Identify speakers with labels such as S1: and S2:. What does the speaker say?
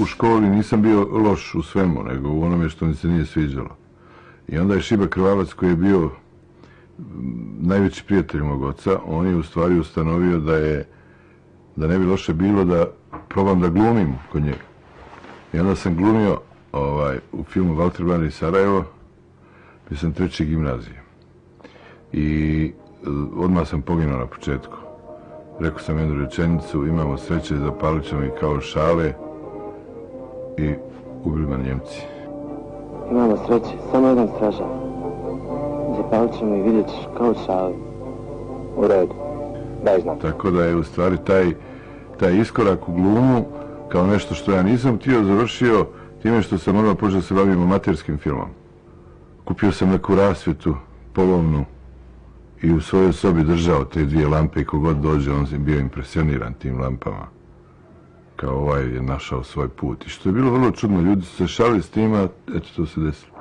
S1: U školi nisam bio loš u svemu, nego u onome što mi se nije sviđalo. I onda je Šiba Krvalac, koji je bio najveći prijatelj mog oca, on je u stvari ustanovio da ne bi loše bilo da probam da glumim kod njega. I onda sam glumio u filmu Valter Banda i Sarajevo, bio sam treći gimnazije. I odmah sam poginuo na početku. Rekao sam jednu rečenicu, imamo sreće, zapalit ćemo ih kao šale, i ubili me Njemci.
S2: Imamo sreće, samo jedan stražar. Zapalit ćemo i vidjet ćeš kao šale. U redu, daj znam.
S1: Tako da je u stvari taj iskorak u glumu, kao nešto što ja nisam htio, završio time što sam odmah počeo da se bavim amaterskim filmom. Kupio sam neku rasvjetu, polovnu, i u svojoj sobi držao te dvije lampe i kogod dođe, on je bio impresioniran tim lampama. Kao ovaj je našao svoj put. I što je bilo vrlo čudno, ljudi su se šalili s tima, eto to se desilo.